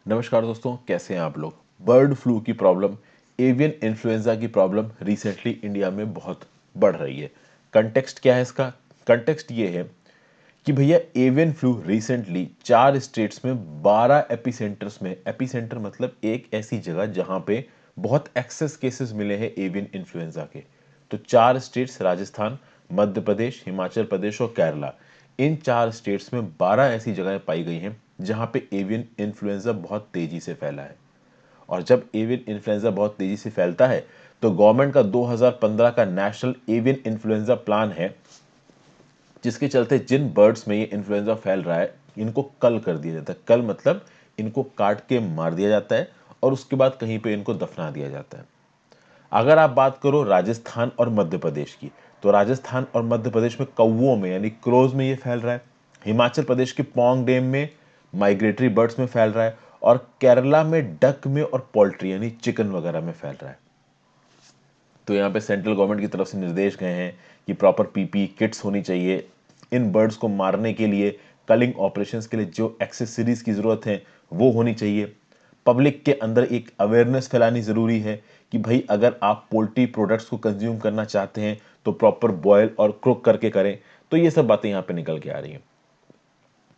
नमस्कार दोस्तों, कैसे हैं आप लोग। बर्ड फ्लू की प्रॉब्लम, एवियन इन्फ्लुएंजा की प्रॉब्लम रिसेंटली इंडिया में बहुत बढ़ रही है। कंटेक्स्ट क्या है इसका? कंटेक्स्ट ये है कि भैया एवियन फ्लू रिसेंटली 4 स्टेट्स में 12 एपिसेंटर्स में, एपिसेंटर मतलब एक ऐसी जगह जहां पे बहुत एक्सेस केसेस मिले हैं एवियन इन्फ्लुएंजा के। तो 4 स्टेट्स, राजस्थान, मध्य प्रदेश, हिमाचल प्रदेश और केरला, इन 4 स्टेट्स में 12 ऐसी जगहें पाई गई हैं जहां पे एवियन इन्फ्लुएंजा बहुत तेजी से फैला है। और जब एवियन इन्फ्लुएंजा बहुत तेजी से फैलता है तो गवर्नमेंट का 2015 का नेशनल एवियन इन्फ्लुएंजा प्लान है, जिसके चलते जिन बर्ड्स में ये इन्फ्लुएंजा फैल रहा है इनको कल कर दिया जाता है। कल मतलब इनको काट के मार दिया जाता है और उसके बाद कहीं पे इनको दफना दिया जाता है। अगर आप बात करो राजस्थान और मध्य प्रदेश की, तो राजस्थान और मध्य प्रदेश में कौवों में यानी क्रोज में ये फैल रहा है। हिमाचल प्रदेश के पौंग डैम में माइग्रेटरी बर्ड्स में फैल रहा है और केरला में डक में और पोल्ट्री यानी चिकन वगैरह में फैल रहा है। तो यहाँ पे सेंट्रल गवर्नमेंट की तरफ से निर्देश गए हैं कि प्रॉपर पीपी किट्स होनी चाहिए। इन बर्ड्स को मारने के लिए, कलिंग ऑपरेशंस के लिए जो एक्सेसरीज की जरूरत है वो होनी चाहिए। पब्लिक के अंदर एक अवेयरनेस फैलानी जरूरी है कि भाई अगर आप पोल्ट्री प्रोडक्ट्स को कंज्यूम करना चाहते हैं तो प्रॉपर बॉयल और कुक करके करें। तो ये सब बातें यहाँ पे निकल के आ रही हैं।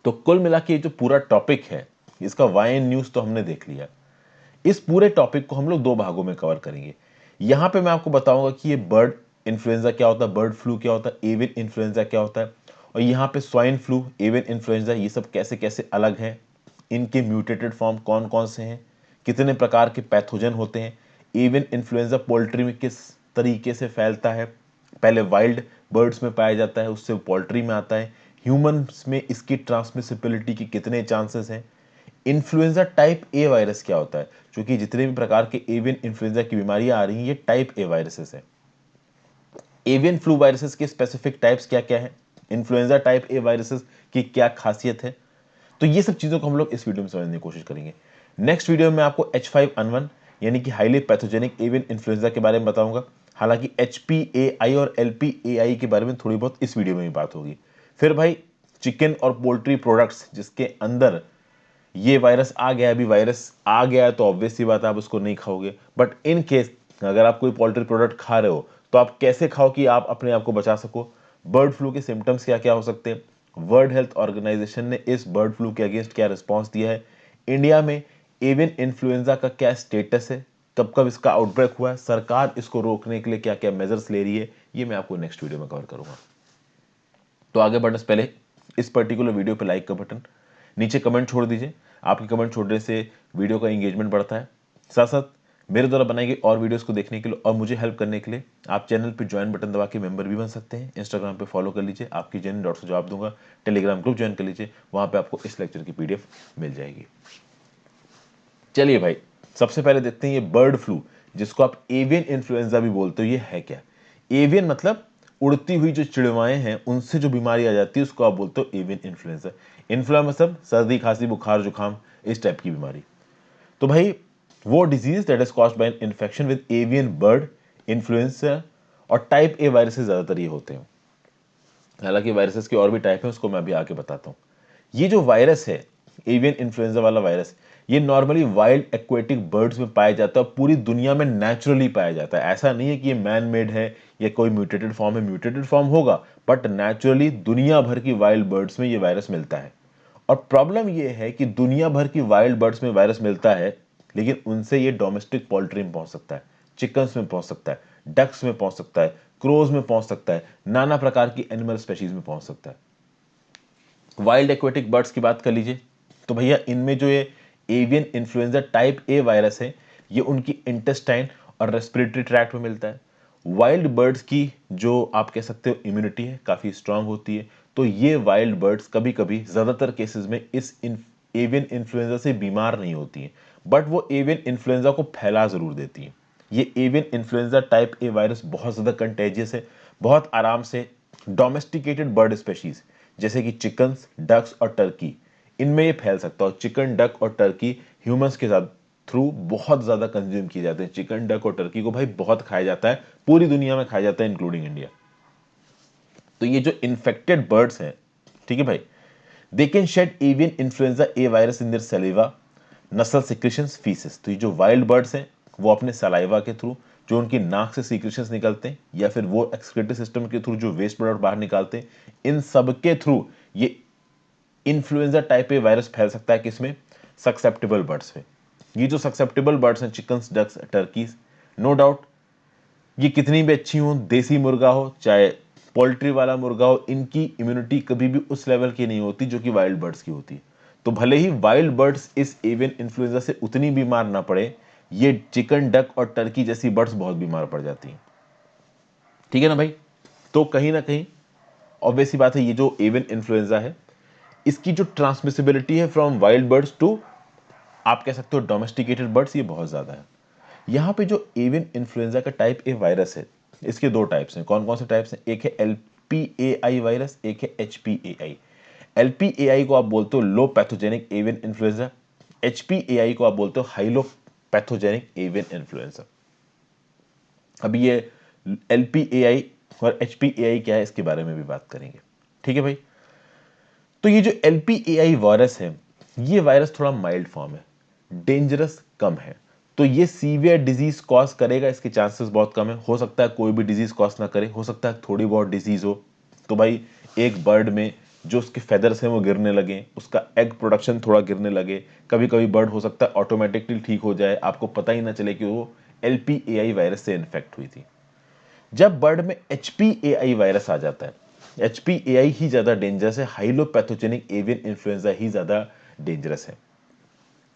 तो कुल मिला के ये जो पूरा टॉपिक है, इसका वाई एन न्यूज तो हमने देख लिया। इस पूरे टॉपिक को हम लोग 2 भागों में कवर करेंगे। यहां पे मैं आपको बताऊंगा कि ये बर्ड इन्फ्लुएंजा क्या होता है, बर्ड फ्लू क्या होता है, एवियन इन्फ्लुएंजा क्या होता है, और यहाँ पे स्वाइन फ्लू, एवियन इन्फ्लुएंजा, ये सब कैसे कैसे अलग है, इनके म्यूटेटेड फॉर्म कौन कौन से हैं, कितने प्रकार के पैथोजन होते हैं, एवियन इन्फ्लुएंजा पोल्ट्री में किस तरीके से फैलता है, पहले वाइल्ड बर्ड्स में पाया जाता है, उससे पोल्ट्री में आता है, ह्यूमंस में इसकी ट्रांसमिसिबिलिटी के कितने चांसेस हैं, इन्फ्लुएंजा टाइप ए वायरस क्या होता है, क्योंकि जितने भी प्रकार के एवियन इन्फ्लुएंजा की बीमारियां आ रही हैं ये टाइप ए वायरसेस है। एवियन फ्लू वायरसेस के स्पेसिफिक टाइप्स क्या क्या है, इन्फ्लुएंजा टाइप ए वायरसेस की क्या खासियत है, तो ये सब चीजों को हम लोग इस वीडियो में समझने की कोशिश करेंगे। नेक्स्ट वीडियो में आपको H5N1 यानी कि हाईली पैथोजेनिक एवियन इन्फ्लुएंजा के बारे में बताऊंगा। हालांकि HPAI और LPAI के बारे में थोड़ी बहुत इस वीडियो में भी बात होगी। फिर भाई चिकन और पोल्ट्री प्रोडक्ट्स जिसके अंदर ये वायरस आ गया, अभी वायरस आ गया है तो ऑब्वियस सी बात है आप उसको नहीं खाओगे, बट इन केस अगर आप कोई पोल्ट्री प्रोडक्ट खा रहे हो तो आप कैसे खाओ कि आप अपने आप को बचा सको। बर्ड फ्लू के सिम्टम्स क्या क्या हो सकते हैं, वर्ल्ड हेल्थ ऑर्गेनाइजेशन ने इस बर्ड फ्लू के अगेंस्ट क्या रिस्पॉन्स दिया है, इंडिया में एवियन इन्फ्लुएंजा का क्या स्टेटस है, कब कब इसका आउटब्रेक हुआ है, सरकार इसको रोकने के लिए क्या क्या मेजर्स ले रही है, ये मैं आपको नेक्स्ट वीडियो में कवर करूंगा। तो आगे बढ़ने से पहले इस पर्टिकुलर वीडियो पे लाइक का बटन, नीचे कमेंट छोड़ दीजिए। आपके कमेंट छोड़ने से वीडियो का एंगेजमेंट बढ़ता है। साथ साथ मेरे द्वारा बनाई गई और वीडियोस को देखने के लिए और मुझे हेल्प करने के लिए आप चैनल पे ज्वाइन बटन दबा के मेंबर भी बन सकते हैं। इंस्टाग्राम पे फॉलो कर लीजिए, आपकी जेन्युइन डाउट्स को जवाब दूंगा। टेलीग्राम ग्रुप ज्वाइन कर लीजिए, वहां पे आपको इस लेक्चर की पीडीएफ मिल जाएगी। चलिए भाई, सबसे पहले देखते हैं ये बर्ड फ्लू, जिसको आप एवियन इन्फ्लुएंजा भी बोलते हो, ये है क्या। एवियन मतलब उड़ती हुई जो चिड़वाएं हैं उनसे जो बीमारी आ जाती है उसको आप बोलते हो एवियन इन्फ्लुएंजा। इन्फ्लुएंजा मतलब सर्दी खांसी बुखार जुकाम, इस टाइप की बीमारी। तो भाई वो disease that is caused by an infection with avian bird influenza और टाइप ए वायरसेस ज्यादातर ये होते हैं। हालांकि वायरसेस के और भी टाइप है, उसको मैं अभी आगे बताता हूँ। ये जो वायरस है, एवियन इन्फ्लुएंजा वाला वायरस, ये नॉर्मली वाइल्ड एक्वेटिक बर्ड्स में पाया जाता है और पूरी दुनिया में नेचुरली पाया जाता है। ऐसा नहीं है कि ये मैन मेड है या कोई म्यूटेटेड फॉर्म है, म्यूटेटेड फॉर्म होगा बट नेचुरली दुनिया भर की वाइल्ड बर्ड्स में ये वायरस मिलता है। और प्रॉब्लम ये है कि दुनिया भर की वाइल्ड बर्ड्स में वायरस मिलता है, लेकिन उनसे ये डोमेस्टिक पोल्ट्री में पहुंच सकता है, चिकन्स में पहुंच सकता है, डक्स में पहुंच सकता है, क्रोज में पहुंच सकता है, नाना प्रकार की एनिमल स्पेशीज में पहुंच सकता है। वाइल्ड एक्वेटिक बर्ड्स की बात कर लीजिए तो भैया इनमें जो ये avian influenza type A virus है, ये उनकी इंटेस्टाइन और रेस्पिरेटरी ट्रैक्ट में मिलता है। वाइल्ड बर्ड्स की जो आप कह सकते हो इम्यूनिटी है काफी स्ट्रांग होती है, तो ये वाइल्ड बर्ड्स कभी कभी ज्यादातर केसेस में इस एवियन इन्फ्लुएंजा से बीमार नहीं होती हैं, बट वो एवियन इन्फ्लुएंजा को फैला जरूर देती हैं। ये avian influenza type A virus बहुत ज्यादा कंटेजियस है, बहुत आराम से डोमेस्टिकेटेड बर्ड स्पेशीज जैसे कि चिकन्स, डक्स और टर्की, इनमें ये फैल सकता है। चिकन, डक और टर्की ह्यूमंस के साथ थ्रू बहुत ज्यादा कंज्यूम किए जाते हैं। चिकन, डक और टर्की को भाई बहुत खाया जाता है, पूरी दुनिया में खाया जाता है इंक्लूडिंग इंडिया। तो ये जो इन्फेक्टेड बर्ड्स हैं, ठीक है भाई, they can shade avian influenza A virus in their सलीवा, नसल सिक्रेशंस फीसेस, तो ये जो वाइल्ड बर्ड्स हैं वो अपने सलाइवा के थ्रू, जो उनकी नाक से सिक्रेशंस निकलते हैं, या फिर वो एक्सक्रीटरी सिस्टम के थ्रू जो वेस्ट प्रोडक्ट बाहर निकालते हैं, इन सब के थ्रू ये इन्फ्लुएंजा टाइप ए वायरस फैल सकता है किसमें, सक्सेप्टेबल बर्ड्स में। ये जो सक्सेप्टेबल बर्ड्स हैं, chickens, ducks, turkeys, no doubt ये कितनी भी अच्छी हो, देसी मुर्गा हो चाहे पोल्ट्री वाला मुर्गा हो, इनकी इम्यूनिटी कभी भी उस लेवल की नहीं होती जो कि वाइल्ड बर्ड्स की होती है। तो भले ही वाइल्ड बर्ड्स इस एवियन इन्फ्लुएंजा से उतनी बीमार ना पड़े, ये चिकन, डक और टर्की जैसी बर्ड्स बहुत बीमार पड़ जाती हैं। ठीक है ना भाई। तो कहीं ना कहीं ऑब्वियस सी बात है, ये जो एवियन इन्फ्लुएंजा है इसकी जो ट्रांसमिसिबिलिटी है फ्रॉम वाइल्ड बर्ड्स टू आप कह सकते हो डोमेस्टिकेटेड बर्ड्स, ये बहुत ज्यादा है। यहाँ पे जो एवियन इन्फ्लुएंजा का टाइप ए वायरस है, इसके दो टाइप्स हैं। कौन कौन से टाइप्स हैं? एक है LPAI वायरस, एक है HPAI। LPAI को आप बोलते हो लो पैथोजेनिक एवियन इन्फ्लुएंजा, HPAI को आप बोलते हो हाइलो पैथोजेनिक एवियन इन्फ्लुएंजा। अभी ये LPAI और HPAI क्या है इसके बारे में भी बात करेंगे। ठीक है भाई। तो ये जो LPAI वायरस है, ये वायरस थोड़ा माइल्ड फॉर्म है, डेंजरस कम है। तो ये सीवियर डिजीज कॉज करेगा, इसके चांसेस बहुत कम है। हो सकता है कोई भी डिजीज कॉज ना करे, हो सकता है थोड़ी बहुत डिजीज हो। तो भाई एक बर्ड में जो उसके फेदर्स हैं वो गिरने लगे, उसका एग प्रोडक्शन थोड़ा गिरने लगे, कभी कभी बर्ड हो सकता है ऑटोमेटिकली ठीक हो जाए, आपको पता ही ना चले कि वो LPAI वायरस से इन्फेक्ट हुई थी। जब बर्ड में HPAI वायरस आ जाता है, HPAI ही ज्यादा डेंजरस है, हाइलोपैथोजेनिक एवियन इन्फ्लुएंजा ही ज्यादा डेंजरस है।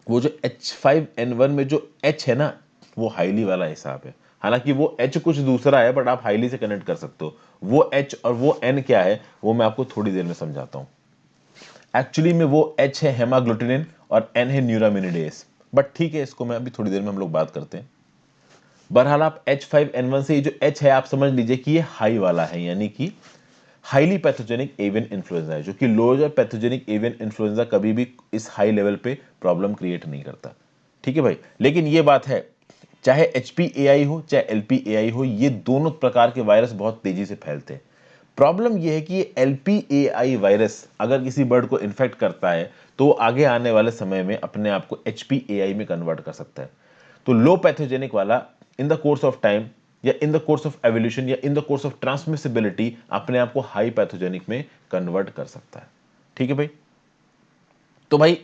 वो जो H5N1 में जो H है ना, वो हाईली वाला हिसाब है। हालांकि वो H कुछ दूसरा है, बट आप हाईली से कनेक्ट कर सकते हो। वो H और वो N क्या है वो मैं आपको थोड़ी देर में समझाता हूं। एक्चुअली में वो H है हेमाग्लूटिनिन और N है न्यूरामिनिडेज, बट ठीक है, इसको मैं अभी थोड़ी देर में हम लोग बात करते हैं। बहरहाल आप H5N1 से ये जो H है आप समझ लीजिए कि ये हाई वाला है, यानी कि हाईली पैथोजेनिक एवियन इन्फ्लुएंजा है, जो कि लोअर पैथोजेनिक एवियन इन्फ्लुएंजा कभी भी इस हाई लेवल पे प्रॉब्लम क्रिएट नहीं करता। ठीक है भाई। लेकिन ये बात है, चाहे HPAI हो चाहे LPAI हो, ये दोनों प्रकार के वायरस बहुत तेजी से फैलते हैं। प्रॉब्लम यह है कि ये LPAI वायरस अगर किसी बर्ड को इन्फेक्ट करता है तो वो आगे आने वाले समय में अपने आप को HPAI में कन्वर्ट कर सकता है। तो लो पैथोजेनिक वाला in the course of time या in the course of evolution या in the course of transmissibility अपने आप को हाई पैथोजेनिक में कन्वर्ट कर सकता है। ठीक है भाई। तो भाई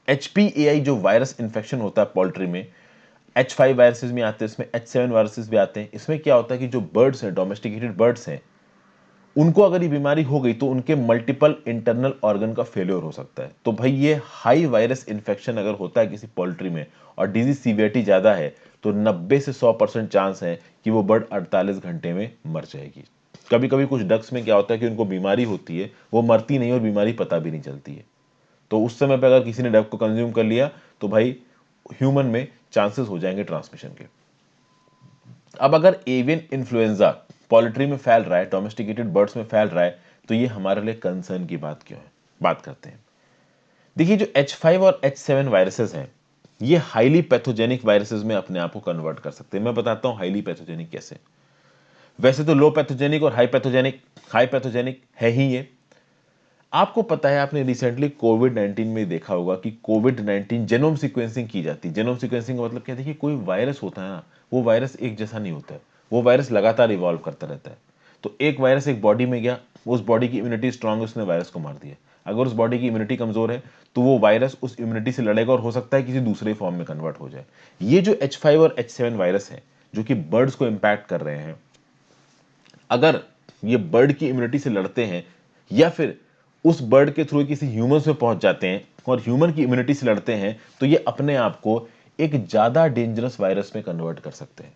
HPAI जो वायरस इंफेक्शन होता है पोल्ट्री में, H5 वायरसेस में आते हैं, इसमें H7 वायरसेस भी आते हैं। इसमें क्या होता है कि जो बर्ड्स हैं, डोमेस्टिकेटेड बर्ड्स हैं, उनको अगर ये बीमारी हो गई तो उनके मल्टीपल इंटरनल ऑर्गन का फेलियर हो सकता है। तो भाई ये हाई वायरस इंफेक्शन अगर होता है किसी पोल्ट्री में और डिजीज सीवियरिटी ज्यादा है, तो 90 से 100% चांस है कि वो बर्ड 48 घंटे में मर जाएगी। कभी कभी कुछ डक्स में क्या होता है कि उनको बीमारी होती है, वो मरती नहीं और बीमारी पता भी नहीं चलती है। तो उस समय पे अगर किसी ने डक को कंज्यूम कर लिया तो भाई ह्यूमन में चांसेस हो जाएंगे ट्रांसमिशन के। अब अगर एवियन इन्फ्लुएंजा पोल्ट्री में फैल रहा है, डोमेस्टिकेटेड बर्ड्स में फैल रहा है, तो ये हमारे लिए कंसर्न की बात क्यों है? बात करते हैं। देखिए जो H5 और H7 वायरसेस हैं, ये हाईली पैथोजेनिक वायरसेस में अपने आप को कन्वर्ट कर सकते हैं। मैं बताता हूं हाईली पैथोजेनिक कैसे। वैसे तो लो पैथोजेनिक और हाई पैथोजेनिक है ही ये। आपको पता है, आपने रिसेंटली कोविड-19 में देखा होगा कि कोविड-19 जेनोम सीक्वेंसिंग की जाती है। जेनोम सीक्वेंसिंग का मतलब क्या है? देखिए कोई वायरस होता है ना, वो वायरस एक जैसा नहीं होता है, वो वायरस लगातार इवॉल्व करता रहता है। तो एक वायरस एक बॉडी में गया, उस बॉडी की इम्यूनिटी स्ट्रांग है, उसने वायरस को मार दिया। अगर उस बॉडी की इम्यूनिटी कमजोर है तो वो वायरस उस इम्यूनिटी से लड़ेगा और हो सकता है किसी दूसरे फॉर्म में कन्वर्ट हो जाए। ये जो H5 और H7 वायरस है जो कि बर्ड्स को इंपैक्ट कर रहे हैं, अगर ये बर्ड की इम्यूनिटी से लड़ते हैं या फिर उस बर्ड के थ्रू किसी ह्यूमंस में पहुंच जाते हैं और ह्यूमन की इम्यूनिटी से लड़ते हैं, तो ये अपने आप को एक ज्यादा डेंजरस वायरस में कन्वर्ट कर सकते हैं।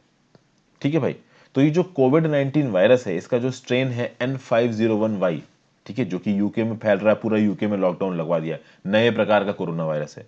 ठीक है भाई। तो ये जो कोविड-19 वायरस है, इसका जो स्ट्रेन है N501Y, ठीक है, जो कि यूके में फैल रहा है, पूरा यूके में लॉकडाउन लगवा दिया, नए प्रकार का कोरोना वायरस है।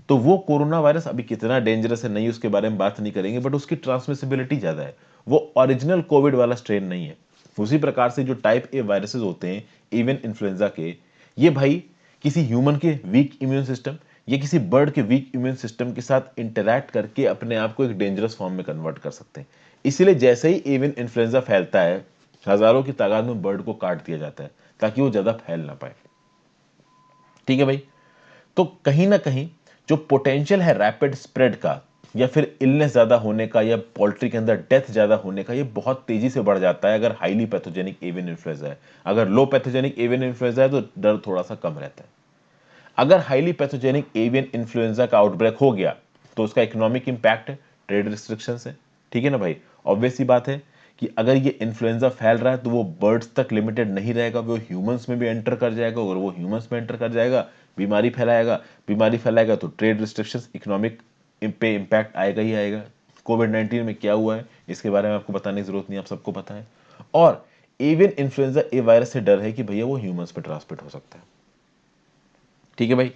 तो वो कोरोना वायरस अभी कितना डेंजरस है नहीं उसके बारे में बात नहीं करेंगे, बट उसकी ट्रांसमिसिबिलिटी ज्यादा है। वो ओरिजिनल कोविड वाला स्ट्रेन नहीं है। उसी प्रकार से जो टाइप ए वायरसेस होते हैं एवियन इन्फ्लुएंजा के, ये भाई किसी ह्यूमन के वीक इम्यून सिस्टम या किसी बर्ड के वीक इम्यून सिस्टम के साथ इंटरैक्ट करके अपने आप को एक डेंजरस फॉर्म में कन्वर्ट कर सकते हैं। इसीलिए जैसे ही एवियन इन्फ्लुएंजा फैलता है, हजारों की तादाद में बर्ड को काट दिया जाता है ताकि वो ज्यादा फैल ना पाए। ठीक है भाई। तो कहीं ना कहीं जो पोटेंशियल है रैपिड स्प्रेड का या फिर इलनेस ज्यादा होने का या पोल्ट्री के अंदर डेथ ज्यादा होने का, ये बहुत तेजी से बढ़ जाता है अगर हाईली पैथोजेनिक एवियन इन्फ्लुएंजा है। अगर लो पैथोजेनिक एवियन इन्फ्लुएंजा है तो डर थोड़ा सा कम रहता है। अगर हाईली पैथोजेनिक एवियन इन्फ्लुएंजा का आउटब्रेक हो गया तो उसका इकोनॉमिक इंपैक्ट है, ट्रेड रिस्ट्रिक्शंस है, ठीक है ना भाई। ऑब्वियस सी बात है कि अगर ये इन्फ्लुएंजा फैल रहा है तो वो बर्ड्स तक लिमिटेड नहीं रहेगा, वो ह्यूमंस में भी एंटर कर जाएगा, और वो ह्यूमंस में एंटर कर जाएगा बीमारी फैलाएगा, बीमारी फैलाएगा तो ट्रेड रिस्ट्रिक्शंस, इकोनॉमिक पे इंपैक्ट आएगा ही आएगा। कोविड-19 में क्या हुआ है इसके बारे में आपको बताने की जरूरत नहीं, आप सबको पता है। और एवियन इन्फ्लुएंजा ए वायरस से डर है कि भैया वो ह्यूमंस पे ट्रांसमिट हो सकता है, ठीक है भाई।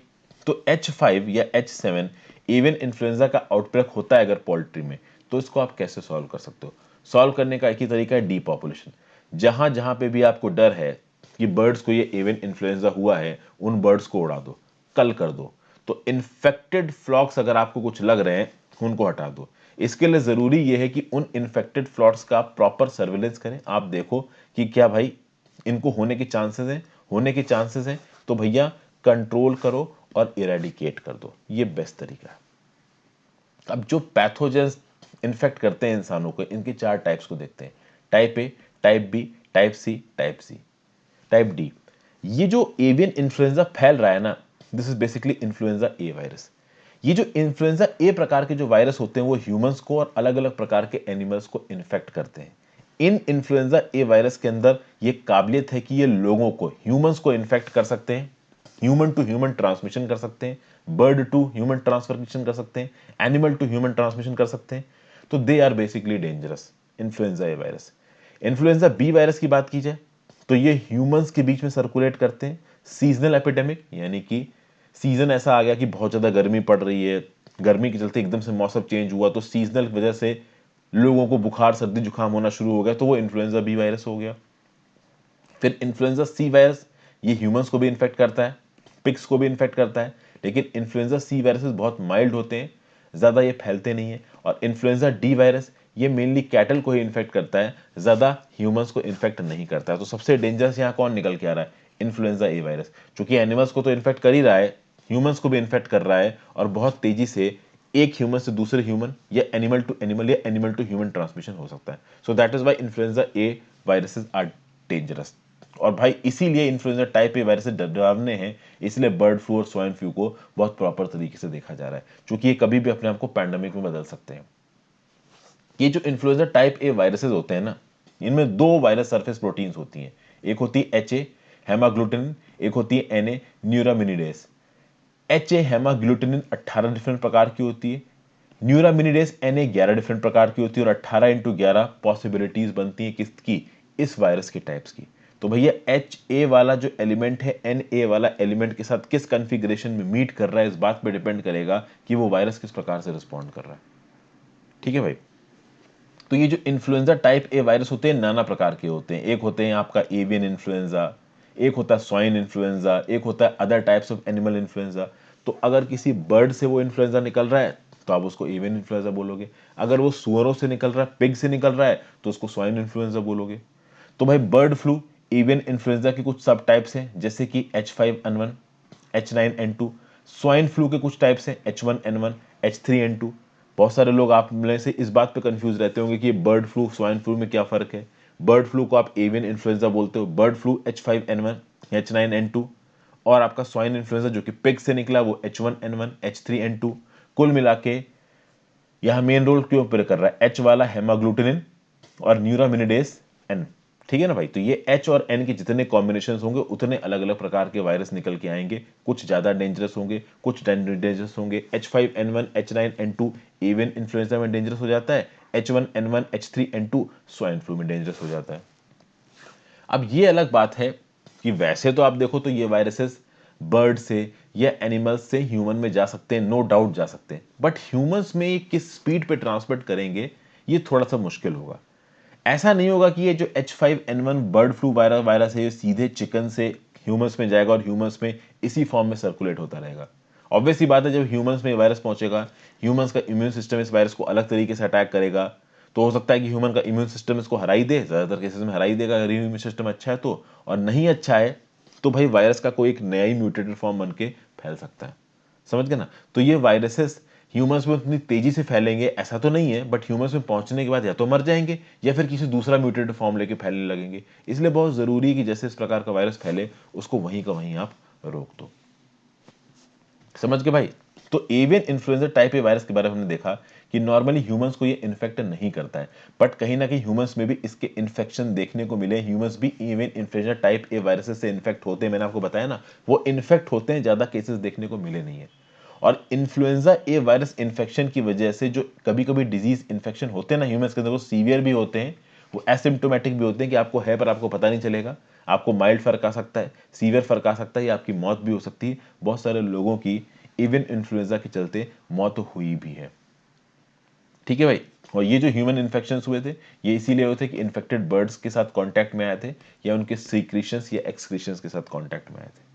तो H5 या H7 एवियन इन्फ्लुएंजा का आउटब्रेक होता है अगर पोल्ट्री में, तो इसको आप कैसे सॉल्व कर सकते हो? सॉल्व करने का एक ही तरीका है, डीपॉपुलेशन। जहां जहां पे भी आपको डर है कि बर्ड्स को ये एवियन इन्फ्लुएंजा हुआ है, उन बर्ड्स को उड़ा दो, कल कर दो। तो इन्फेक्टेड फ्लॉक्स अगर आपको कुछ लग रहे हैं उनको हटा दो। इसके लिए जरूरी यह है कि उन इन्फेक्टेड फ्लॉक्स का प्रॉपर सर्विलेंस करें। आप देखो कि क्या भाई इनको होने के चांसेस हैं, होने के चांसेस हैं तो भैया कंट्रोल करो और इरेडिकेट कर दो, ये बेस्ट तरीका है। अब जो पैथोजेंस इन्फेक्ट करते हैं इंसानों को, इनके 4 टाइप्स को देखते हैं। Type A, type B, type C, type C, type D. ये जो एवियन इन्फ्लुएंजा फैल रहा है ना, this is basically influenza A virus. ये जो इन्फ्लुएंजा ए प्रकार के जो वायरस होते हैं वो ह्यूमंस को और अलग अलग प्रकार के एनिमल्स को इन्फेक्ट करते हैं। इन इन्फ्लुएंजा ए वायरस के अंदर ये काबिलियत है कि ये लोगों को, ह्यूमंस को इन्फेक्ट कर सकते हैं, ह्यूमन टू ह्यूमन ट्रांसमिशन कर सकते हैं, बर्ड टू ह्यूमन ट्रांसमिशन कर सकते हैं, एनिमल टू ह्यूमन ट्रांसमिशन कर सकते हैं। तो they are basically dangerous, influenza A virus. Influenza B virus की बात की जाए तो ये ह्यूमंस के बीच में सर्कुलेट करते हैं, सीजनल एपिडेमिक, यानी कि सीजन ऐसा आ गया कि बहुत ज्यादा गर्मी पड़ रही है, गर्मी के चलते एकदम से मौसम चेंज हुआ तो सीजनल वजह से लोगों को बुखार सर्दी जुकाम होना शुरू हो गया, तो वो इन्फ्लुएंजा बी वायरस हो गया। फिर इन्फ्लुएंजा सी वायरस, ये ह्यूमंस को भी इन्फेक्ट करता है, पिग्स को भी इन्फेक्ट करता है, लेकिन इन्फ्लुएंजा सी वायरसेस बहुत माइल्ड होते हैं, ज़्यादा ये फैलते नहीं है। और इन्फ्लुएंजा डी वायरस ये मेनली कैटल को ही इन्फेक्ट करता है, ज़्यादा ह्यूमंस को इन्फेक्ट नहीं करता है। तो सबसे डेंजरस यहाँ कौन निकल के आ रहा है? इन्फ्लुएंजा ए वायरस, क्योंकि एनिमल्स को तो इन्फेक्ट कर ही रहा है, ह्यूमंस को भी इन्फेक्ट कर रहा है, और बहुत तेजी से एक ह्यूमन से दूसरे ह्यूमन या एनिमल टू एनिमल या एनिमल टू ह्यूमन ट्रांसमिशन हो सकता है। So that is why influenza A viruses are dangerous. और भाई इसीलिए इन्फ्लुएंजा टाइप ए वायरस से डरावने हैं, इसलिए बर्ड फ्लू और स्वाइन फ्लू को बहुत प्रॉपर तरीके से देखा जा रहा है, क्योंकि ये कभी भी अपने आप को पैंडेमिक में बदल सकते हैं। ये जो इन्फ्लुएंजा टाइप ए वायरसेस होते हैं ना, इनमें 2 वायरस सरफेस प्रोटीन्स होती हैं। एक होती है एच ए हेमाग्लूटिनिन, एक होती है N A neuraminidase. H A haemagglutinin 18 different प्रकार की होती है, न्यूरामिनिडेस एन ए 11 डिफरेंट प्रकार की होती है, और 18 इंटू 11 पॉसिबिलिटीज बनती है किसकी? इस वायरस के टाइप्स की। तो भैया एच ए वाला जो एलिमेंट है एन ए वाला एलिमेंट के साथ किस कॉन्फ़िगरेशन में मीट कर रहा है, इस बात पे डिपेंड करेगा कि वो वायरस किस प्रकार से रिस्पॉन्ड कर रहा है, ठीक है भाई। तो ये जो इन्फ्लुएंजा टाइप ए वायरस होते हैं नाना प्रकार के होते हैं। एक होते हैं आपका एवियन इन्फ्लुएंजा, एक होता है स्वाइन इन्फ्लुएंजा, एक होता है other types of animal influenza. तो अगर किसी बर्ड से वो इन्फ्लुएंजा निकल रहा है तो आप उसको एवियन इन्फ्लुएंजा बोलोगे, अगर वो सुअरों से निकल रहा है, पिग से निकल रहा है, तो उसको स्वाइन इन्फ्लुएंजा बोलोगे। तो भाई बर्ड फ्लू एवियन इन्फ्लुएंजा के कुछ सब टाइप्स हैं, जैसे कि H5N1, H9N2। स्वाइन फ्लू के कुछ टाइप्स हैं, H1N1, H3N2। बहुत सारे लोग आप में से इस बात पे कंफ्यूज रहते होंगे कि बर्ड फ्लू स्वाइन फ्लू में क्या फर्क है। बर्ड फ्लू को आप एवियन इन्फ्लुएंजा बोलते हो, बर्ड फ्लू H5N1, H9N2, और आपका स्वाइन इन्फ्लुएंजा जो कि पिग से निकला वो H1N1, H3N2। कुल मिला के यहाँ मेन रोल क्यों प्ले कर रहा है? एच वाला हेमाग्लूटिनिन और न्यूरामिनिडेस एन, ठीक है ना भाई। तो ये एच और एन के जितने कॉम्बिनेशन होंगे उतने अलग अलग प्रकार के वायरस निकल के आएंगे, कुछ ज्यादा डेंजरस होंगे, कुछ डेंजरस होंगे। H5N1, H9N2 एवियन इन्फ्लुएंजा में डेंजरस हो जाता है, H1N1, H3N2 स्वाइन फ्लू में डेंजरस हो जाता है। अब ये अलग बात है कि वैसे तो आप देखो तो ये वायरसेस बर्ड से या एनिमल्स से ह्यूमन में जा सकते हैं, नो डाउट जा सकते हैं, बट ह्यूमंस में ये किस स्पीड पे ट्रांसमिट करेंगे ये थोड़ा सा मुश्किल होगा। ऐसा नहीं होगा कि ये जो H5N1 बर्ड फ्लू वायरस है ये सीधे चिकन से ह्यूमंस में जाएगा और ह्यूमंस में इसी फॉर्म में सर्कुलेट होता रहेगा। ऑब्वियसली बात है, जब ह्यूमंस में वायरस पहुंचेगा, ह्यूमंस का इम्यून सिस्टम इस वायरस को अलग तरीके से अटैक करेगा, तो हो सकता है कि ह्यूमन का इम्यून सिस्टम इसको हरा ही दे, ज्यादातर केसेस में हरा ही देगा अगर इम्यून सिस्टम अच्छा है तो, और नहीं अच्छा है तो भाई वायरस का कोई एक नया ही म्यूटेटेड फॉर्म बन के फैल सकता है। समझ गए ना। तो ये वायरसेस ह्यूमंस में उतनी तेजी से फैलेंगे ऐसा तो नहीं है, बट ह्यूमंस में पहुंचने के बाद या तो मर जाएंगे या फिर किसी दूसरा म्यूटेटेड फॉर्म लेके फैलने लगेंगे। इसलिए बहुत जरूरी है कि जैसे इस प्रकार का वायरस फैले उसको वहीं का वहीं आप रोक दो। समझ गए भाई। तो avian influenza type A virus के बारे में हमने देखा कि नॉर्मली ह्यूमंस को ये इन्फेक्ट नहीं करता है, बट कहीं ना कहीं ह्यूमंस में भी इसके इन्फेक्शन देखने को मिले। ह्यूमंस भी avian influenza type A viruses से इन्फेक्ट होते हैं, मैंने आपको बताया ना, वो इन्फेक्ट होते हैं, ज्यादा केसेस देखने को मिले नहीं है। और इन्फ्लुएंजा ए वायरस इन्फेक्शन की वजह से जो कभी कभी डिजीज इन्फेक्शन होते हैं ना ह्यूमंस के अंदर, वो सीवियर भी होते हैं, वो एसिम्टोमेटिक भी होते हैं कि आपको है पर आपको पता नहीं चलेगा। आपको माइल्ड फर्क आ सकता है, सीवियर फर्क आ सकता है, या आपकी मौत भी हो सकती है। बहुत सारे लोगों की एवियन इन्फ्लुएंजा के चलते मौत हुई भी है। ठीक है भाई। और ये जो ह्यूमन इन्फेक्शंस हुए थे ये इसीलिए हुए थे कि इन्फेक्टेड बर्ड्स के साथ कांटेक्ट में आए थे या उनके सीक्रेशंस या एक्सक्रीशंस के साथ कांटेक्ट में आए थे।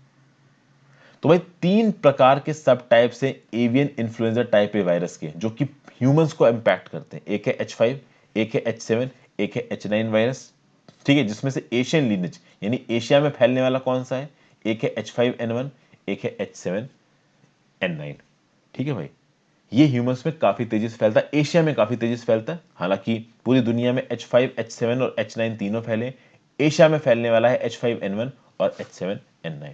तो भाई 3 प्रकार के सब टाइप से avian influenza type A virus के जो कि ह्यूमंस को इंपैक्ट करते हैं। एक है H5, एक है H7, एक है H9 वायरस। ठीक है, जिसमें से एशियन लीनेज यानी एशिया में फैलने वाला कौन सा है, एक है H5N1, एक है H7N9। ठीक है भाई। ये ह्यूमंस में काफी तेजी से फैलता है, एशिया में काफी तेजी से फैलता है। हालांकि पूरी दुनिया में H5, H7 और H9 तीनों फैले। एशिया में फैलने वाला है H5N1 और H7N9।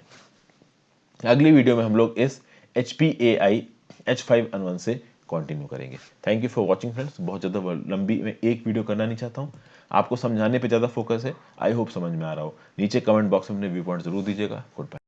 अगली वीडियो में हम लोग इस HPAI H5N1 से कंटिन्यू करेंगे। Thank you for watching friends. बहुत ज़्यादा लंबी मैं एक वीडियो करना नहीं चाहता हूँ, आपको समझाने पे ज़्यादा फोकस है। आई होप समझ में आ रहा हो। नीचे कमेंट बॉक्स में अपने व्यू पॉइंट जरूर दीजिएगा। Good bye.